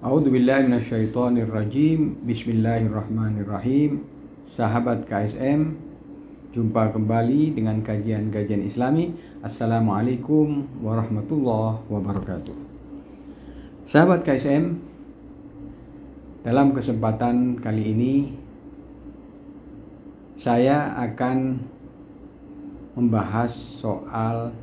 A'udzubillahi minasyaitonirrajim. Bismillahirrahmanirrahim. Sahabat KSM, jumpa kembali dengan kajian-kajian Islami. Assalamualaikum warahmatullahi wabarakatuh. Sahabat KSM, dalam kesempatan kali ini saya akan membahas soal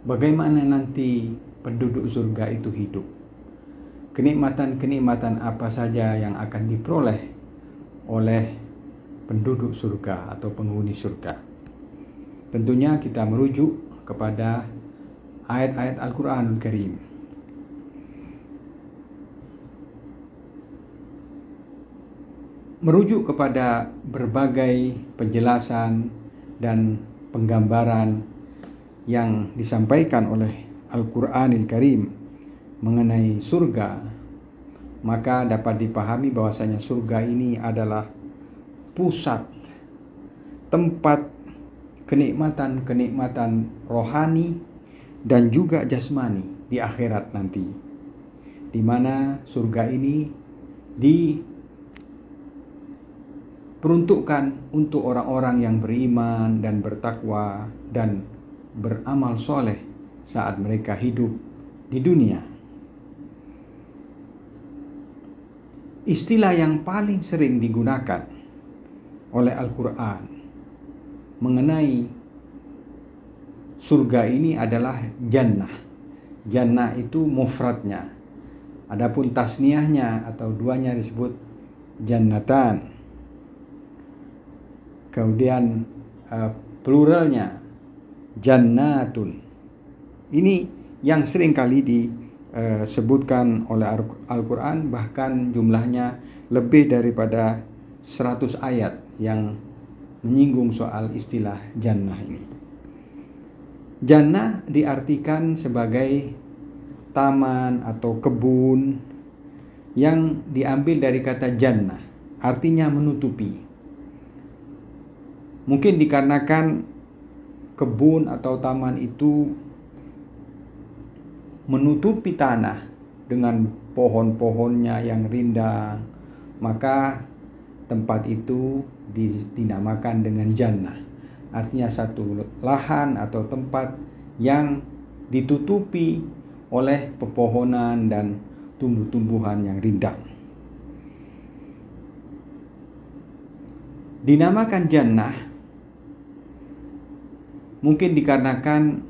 bagaimana nanti penduduk surga itu hidup. Kenikmatan-kenikmatan apa saja yang akan diperoleh oleh penduduk surga atau penghuni surga. Tentunya kita merujuk kepada ayat-ayat Al-Quranul Karim. Merujuk kepada berbagai penjelasan dan penggambaran yang disampaikan oleh Al-Quranul Karim mengenai surga, maka dapat dipahami bahwasanya surga ini adalah pusat tempat kenikmatan-kenikmatan rohani dan juga jasmani di akhirat nanti, di mana surga ini diperuntukkan untuk orang-orang yang beriman dan bertakwa dan beramal soleh saat mereka hidup di dunia. Istilah yang paling sering digunakan oleh Al-Quran mengenai surga ini adalah jannah. Jannah itu mufradnya. Adapun tasniahnya atau duanya disebut jannatan. Kemudian pluralnya jannatun. Ini yang sering kali disebutkan oleh Al-Quran, bahkan jumlahnya lebih daripada 100 ayat yang menyinggung soal istilah jannah ini. Jannah diartikan sebagai taman atau kebun yang diambil dari kata jannah, artinya menutupi. Mungkin dikarenakan kebun atau taman itu menutupi tanah dengan pohon-pohonnya yang rindang, maka tempat itu dinamakan dengan jannah. Artinya satu lahan atau tempat yang ditutupi oleh pepohonan dan tumbuh-tumbuhan yang rindang. Dinamakan jannah mungkin dikarenakan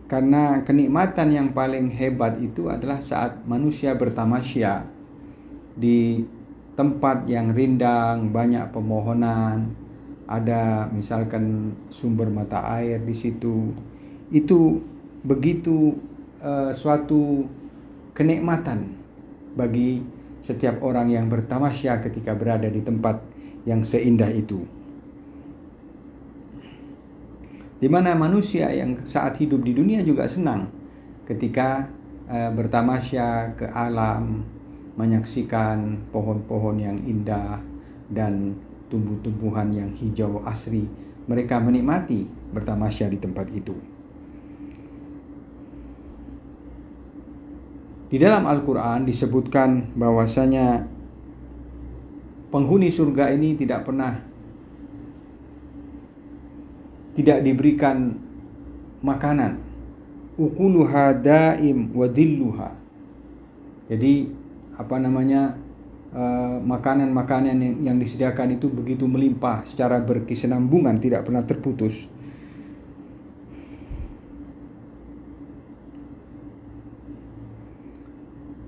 karena kenikmatan yang paling hebat itu adalah saat manusia bertamasya di tempat yang rindang, banyak pepohonan, ada misalkan sumber mata air di situ. Itu begitu suatu kenikmatan bagi setiap orang yang bertamasya ketika berada di tempat yang seindah itu. Di mana manusia yang saat hidup di dunia juga senang ketika bertamasya ke alam, menyaksikan pohon-pohon yang indah dan tumbuh-tumbuhan yang hijau asri. Mereka menikmati bertamasya di tempat itu. Di dalam Al-Quran disebutkan bahwasanya penghuni surga ini tidak diberikan makanan. Ukuluha daim wa dhilluha. Jadi makanan-makanan yang disediakan itu begitu melimpah secara berkesinambungan, tidak pernah terputus.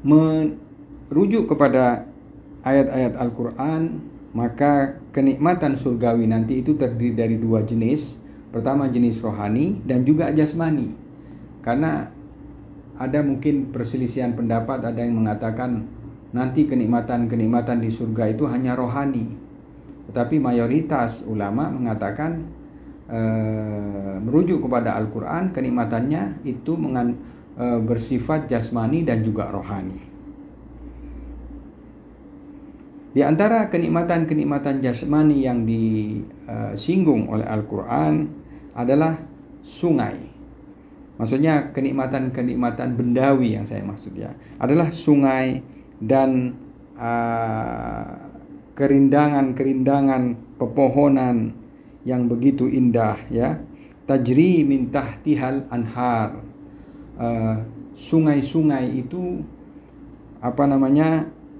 Merujuk kepada ayat-ayat Al-Quran, maka kenikmatan surgawi nanti itu terdiri dari dua jenis. Pertama jenis rohani dan juga jasmani. Karena ada mungkin perselisihan pendapat, ada yang mengatakan nanti kenikmatan-kenikmatan di surga itu hanya rohani. Tetapi mayoritas ulama mengatakan merujuk kepada Al-Quran, kenikmatannya itu bersifat jasmani dan juga rohani. Di antara kenikmatan-kenikmatan jasmani yang disinggung oleh Al-Quran adalah sungai. Maksudnya kenikmatan-kenikmatan bendawi yang saya maksud ya, adalah sungai, dan kerindangan-kerindangan pepohonan yang begitu indah, ya. Tajri min tahtihal anhar. Sungai-sungai itu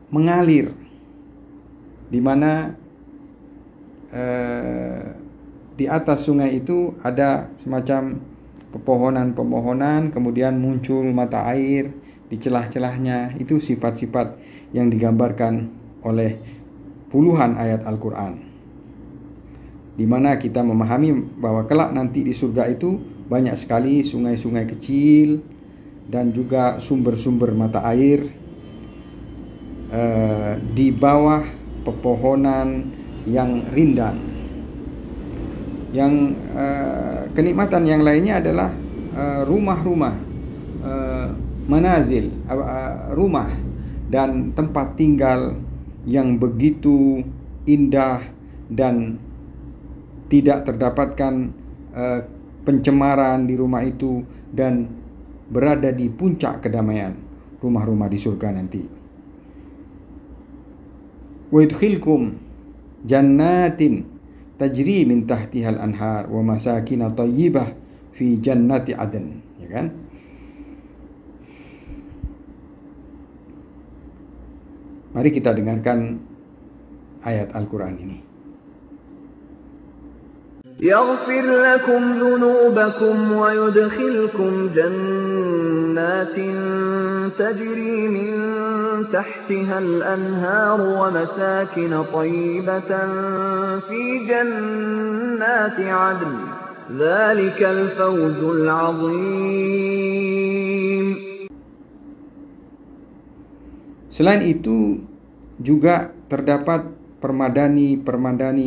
mengalir, di mana di atas sungai itu ada semacam pepohonan-pepohonan, kemudian muncul mata air di celah-celahnya. Itu sifat-sifat yang digambarkan oleh puluhan ayat Al-Quran, di mana kita memahami bahwa kelak nanti di surga itu banyak sekali sungai-sungai kecil dan juga sumber-sumber mata air di bawah pepohonan yang rindang. Yang kenikmatan yang lainnya adalah rumah-rumah, manazil, rumah dan tempat tinggal yang begitu indah dan tidak terdapatkan pencemaran di rumah itu, dan berada di puncak kedamaian rumah-rumah di surga nanti. Wa yudkhilkum jannatin tajri min tahtihal anhar wa masakin thayyibah fi jannati adn, ya kan? Mari kita dengarkan ayat Al-Quran ini. يغفر لكم ذنوبكم ويدخلكم جنات تجري من تحتها الأنهار ومساكن طيبة في جنات عدن ذلك الفوز العظيم. Selain itu juga terdapat permadani,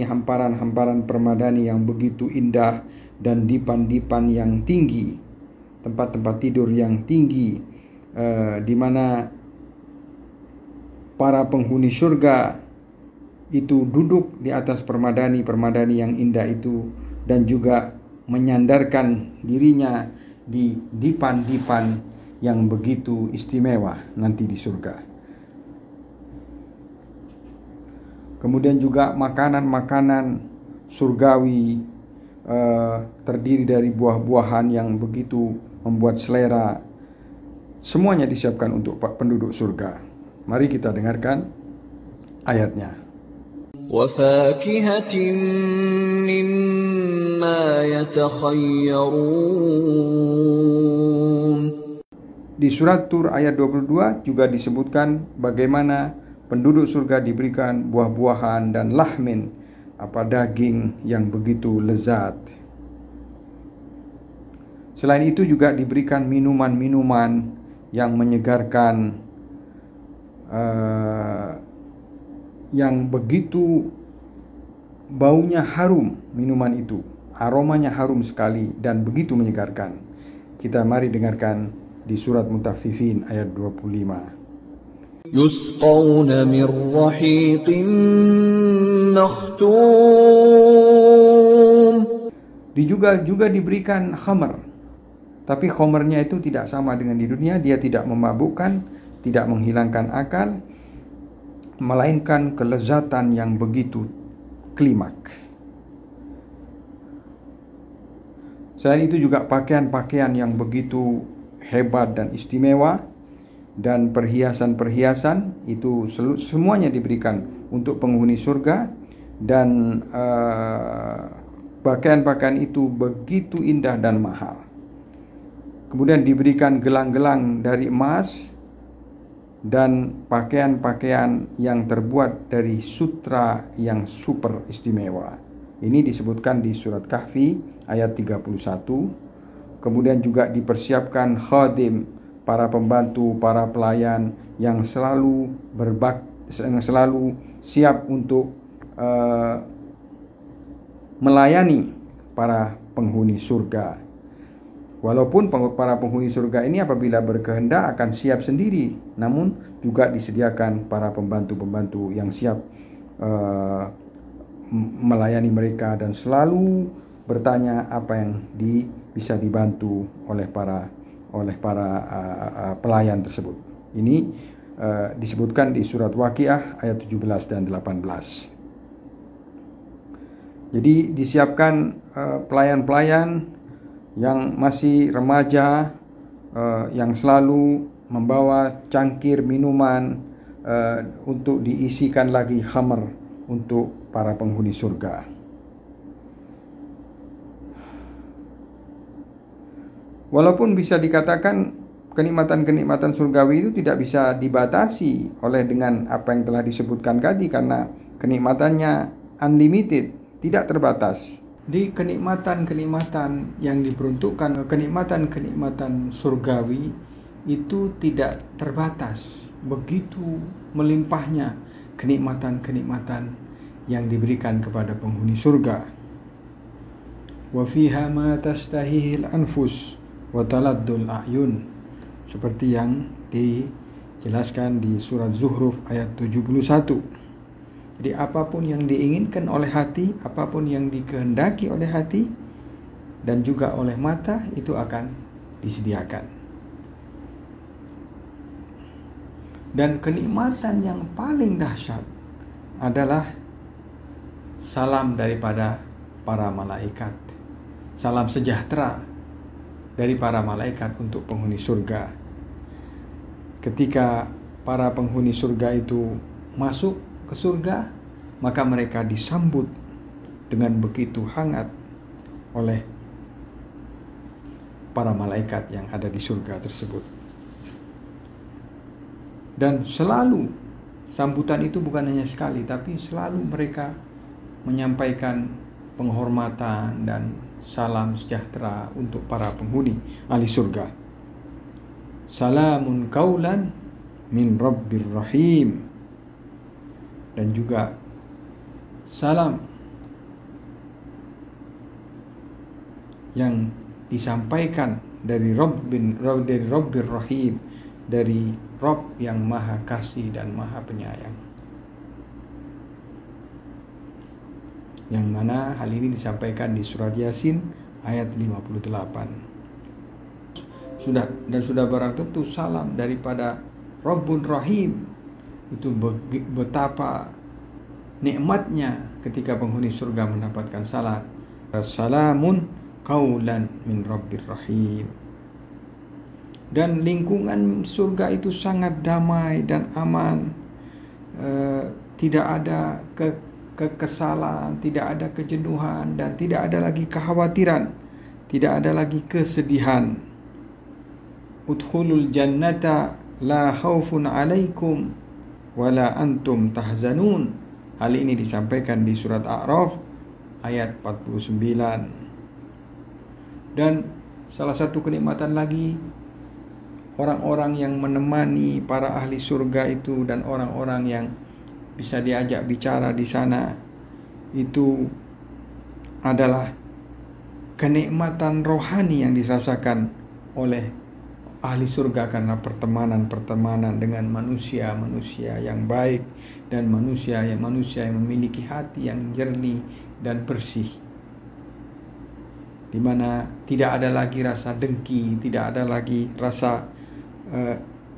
hamparan-hamparan permadani yang begitu indah, dan dipan-dipan yang tinggi, tempat-tempat tidur yang tinggi, di mana para penghuni surga itu duduk di atas permadani yang indah itu, dan juga menyandarkan dirinya di dipan-dipan yang begitu istimewa nanti di surga. Kemudian juga makanan-makanan surgawi terdiri dari buah-buahan yang begitu membuat selera. Semuanya disiapkan untuk penduduk surga. Mari kita dengarkan ayatnya. وَفَاكِهَةٍ مِّمَّا يَتَخَيَّرُونَ. Di surat Tur ayat 22 juga disebutkan bagaimana penduduk surga diberikan buah-buahan dan lahmin, daging yang begitu lezat. Selain itu juga diberikan minuman-minuman yang menyegarkan, yang begitu baunya harum. Minuman itu aromanya harum sekali dan begitu menyegarkan. Kita mari dengarkan di surat Mutaffifin ayat 25. يسقون من رحيق مختوم. Juga diberikan khamr, tapi khamrnya itu tidak sama dengan di dunia. Dia tidak memabukkan, tidak menghilangkan akal, melainkan kelezatan yang begitu klimak. Selain itu juga pakaian-pakaian yang begitu hebat dan istimewa, dan perhiasan-perhiasan itu semuanya diberikan untuk penghuni surga, dan pakaian-pakaian itu begitu indah dan mahal. Kemudian diberikan gelang-gelang dari emas dan pakaian-pakaian yang terbuat dari sutra yang super istimewa. Ini disebutkan di surat Kahfi ayat 31. Kemudian juga dipersiapkan khadim, para pembantu, para pelayan yang selalu siap untuk melayani para penghuni surga. Walaupun para penghuni surga ini apabila berkehendak akan siap sendiri, namun juga disediakan para pembantu-pembantu yang siap melayani mereka dan selalu bertanya apa yang bisa dibantu oleh para pelayan tersebut. Ini disebutkan di surat Waqiah ayat 17 dan 18. Jadi disiapkan pelayan-pelayan yang masih remaja, yang selalu membawa cangkir minuman untuk diisikan lagi khamr untuk para penghuni surga. Walaupun bisa dikatakan kenikmatan-kenikmatan surgawi itu tidak bisa dibatasi oleh dengan apa yang telah disebutkan tadi, karena kenikmatannya unlimited, tidak terbatas. Di kenikmatan-kenikmatan yang diperuntukkan, kenikmatan-kenikmatan surgawi itu tidak terbatas. Begitu melimpahnya kenikmatan-kenikmatan yang diberikan kepada penghuni surga. Wa fiha ma tastahihil anfus wa taladdul a'yun, seperti yang dijelaskan di surat Zuhruf ayat 71. Jadi apapun yang diinginkan oleh hati, apapun yang dikehendaki oleh hati dan juga oleh mata, itu akan disediakan. Dan kenikmatan yang paling dahsyat adalah salam daripada para malaikat, salam sejahtera dari para malaikat untuk penghuni surga. Ketika para penghuni surga itu masuk ke surga, maka mereka disambut dengan begitu hangat oleh para malaikat yang ada di surga tersebut. Dan selalu sambutan itu bukan hanya sekali, tapi selalu mereka menyampaikan penghormatan dan salam sejahtera untuk para penghuni ahli surga. Salamun qaulan min rabbir rahim. Dan juga salam yang disampaikan dari Rabbir Rahim, dari Rabb yang Maha Kasih dan Maha Penyayang. Yang mana hal ini disampaikan di surat Yasin ayat 58. Sudah barang tentu salam daripada Rabbun Rahim itu betapa nikmatnya ketika penghuni surga mendapatkan salam. Salamun qaulan min rabbir rahim. Dan lingkungan surga itu sangat damai dan aman. Tidak ada kekesalan, tidak ada kejenuhan, dan tidak ada lagi kekhawatiran, tidak ada lagi kesedihan. Udkhulul jannata la khaufun alaikum wala antum tahzanun. Hal ini disampaikan di surat A'raf ayat 49. Dan salah satu kenikmatan lagi, orang-orang yang menemani para ahli surga itu dan orang-orang yang bisa diajak bicara di sana, itu adalah kenikmatan rohani yang dirasakan oleh ahli surga karena pertemanan dengan manusia yang baik dan manusia yang memiliki hati yang jernih dan bersih, di mana tidak ada lagi rasa dengki, tidak ada lagi rasa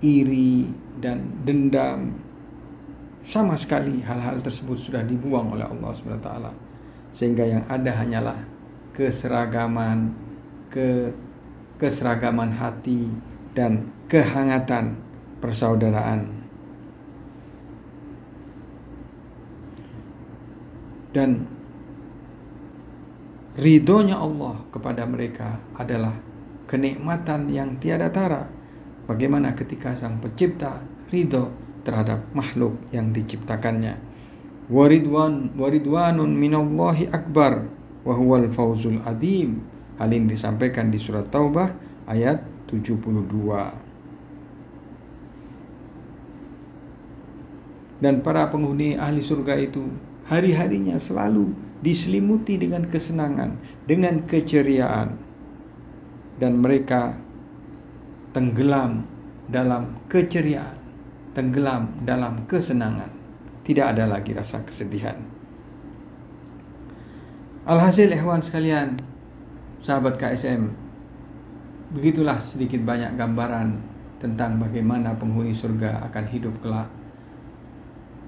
iri dan dendam. Sama sekali hal-hal tersebut sudah dibuang oleh Allah SWT, sehingga yang ada hanyalah keseragaman hati dan kehangatan persaudaraan. Dan ridhonya Allah kepada mereka adalah kenikmatan yang tiada tara. Bagaimana ketika Sang Pencipta ridho terhadap makhluk yang diciptakannya. Waridwanun minallahi akbar wa huwal fawzul adim. Hal ini disampaikan di surat Taubah ayat 72. Dan para penghuni ahli surga itu hari-harinya selalu diselimuti dengan kesenangan, dengan keceriaan, dan mereka tenggelam dalam keceriaan, tenggelam dalam kesenangan. Tidak ada lagi rasa kesedihan. Alhasil ikhwan sekalian, sahabat KSM, begitulah sedikit banyak gambaran tentang bagaimana penghuni surga akan hidup kelak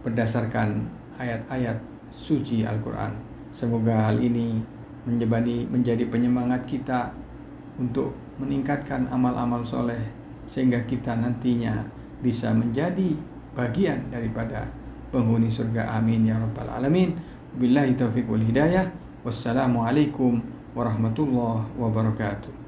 berdasarkan ayat-ayat suci Al-Quran. Semoga hal ini menjadi penyemangat kita untuk meningkatkan amal-amal soleh, sehingga kita nantinya bisa menjadi bagian daripada penghuni surga. Amin ya rabbal alamin. Billahi taufiq wal hidayah. Wassalamualaikum warahmatullahi wabarakatuh.